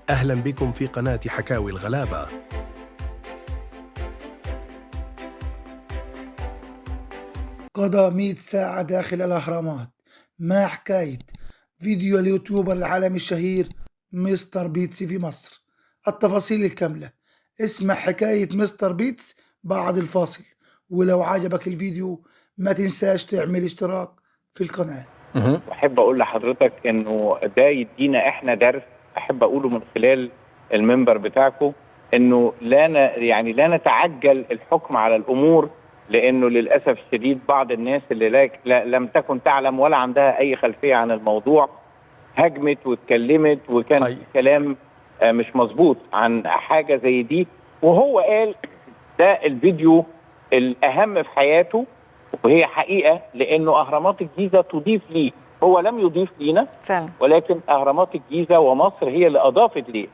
أهلا بكم في قناة حكاوي الغلابة. قضى 100 ساعة داخل الأهرامات مع حكاية فيديو اليوتيوبر العالمي الشهير مستر بيتس في مصر. التفاصيل الكاملة اسمع حكاية مستر بيتس بعد الفاصل، ولو عجبك الفيديو ما تنساش تعمل اشتراك في القناة. واحب اقول لحضرتك انه ده يدينا احنا درس، احب اقوله من خلال المنبر بتاعكم، انه لا نتعجل الحكم على الامور، لانه للاسف الشديد بعض الناس اللي لم تكن تعلم ولا عندها اي خلفيه عن الموضوع هجمت واتكلمت وكان كلام مش مظبوط عن حاجه زي دي. وهو قال ده الفيديو الاهم في حياته، وهي حقيقه، لانه اهرامات الجيزه تضيف ليه، هو لم يضيف لينا فعلا، ولكن اهرامات الجيزه ومصر هي اللي اضافت ليه،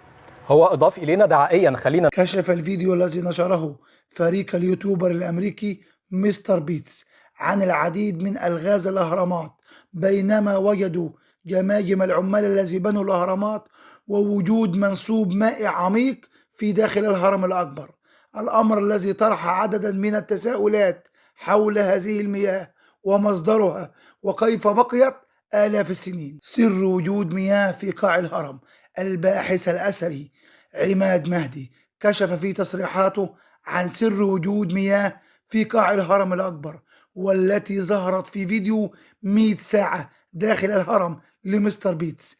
هو اضاف الينا دعائيا. خلينا كشف الفيديو الذي نشره فريق اليوتيوبر الامريكي مستر بيتس عن العديد من الغاز الاهرامات، بينما وجدوا جماجم العمال الذي بنوا الاهرامات ووجود منسوب مائي عميق في داخل الهرم الاكبر، الامر الذي طرح عددا من التساؤلات حول هذه المياه ومصدرها وكيف بقيت آلاف السنين. سر وجود مياه في قاع الهرم. الباحث الأثري عماد مهدي كشف في تصريحاته عن سر وجود مياه في قاع الهرم الأكبر، والتي ظهرت في فيديو 100 ساعة داخل الهرم لمستر بيتس،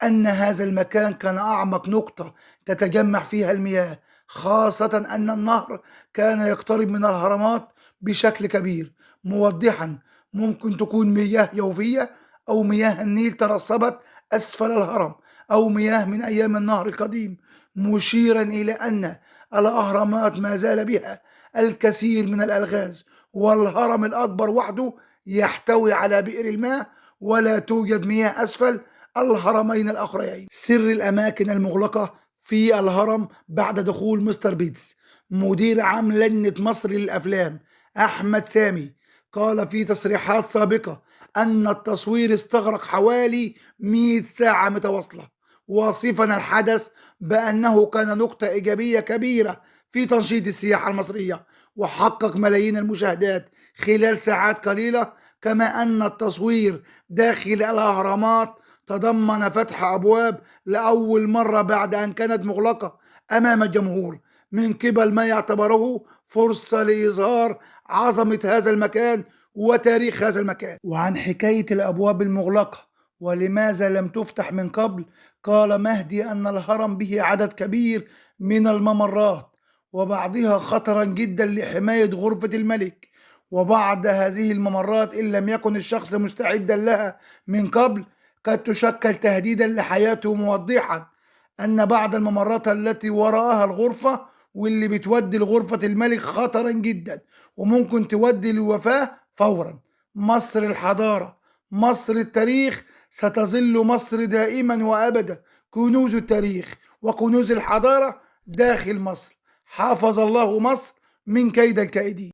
أن هذا المكان كان أعمق نقطة تتجمع فيها المياه، خاصة أن النهر كان يقترب من الهرمات بشكل كبير، موضحا ممكن تكون مياه جوفية أو مياه النيل ترسبت أسفل الهرم أو مياه من أيام النهر القديم، مشيرا إلى أن الأهرامات ما زال بها الكثير من الألغاز، والهرم الأكبر وحده يحتوي على بئر الماء ولا توجد مياه أسفل الهرمين الآخرين. سر الأماكن المغلقة في الهرم بعد دخول مستر بيتس. مدير عام لجنة مصر للأفلام أحمد سامي قال في تصريحات سابقة أن التصوير استغرق حوالي 100 ساعة متواصلة، واصفا الحدث بأنه كان نقطة إيجابية كبيرة في تنشيط السياحة المصرية، وحقق ملايين المشاهدات خلال ساعات قليلة، كما أن التصوير داخل الأهرامات تضمن فتح أبواب لأول مرة بعد أن كانت مغلقة أمام الجمهور من قبل ما يعتبره فرصة لإظهار عظمة هذا المكان وتاريخ هذا المكان. وعن حكاية الأبواب المغلقة ولماذا لم تفتح من قبل، قال مهدي أن الهرم به عدد كبير من الممرات، وبعضها خطرا جدا لحماية غرفة الملك، وبعض هذه الممرات إن لم يكن الشخص مستعدا لها من قبل قد تشكل تهديدا لحياته، موضحا أن بعض الممرات التي وراءها الغرفة واللي بتودي لغرفة الملك خطرا جدا وممكن تودي للوفاة فورا. مصر الحضارة، مصر التاريخ، ستظل مصر دائما وأبدا كنوز التاريخ وكنوز الحضارة داخل مصر. حافظ الله مصر من كيد الكائدين.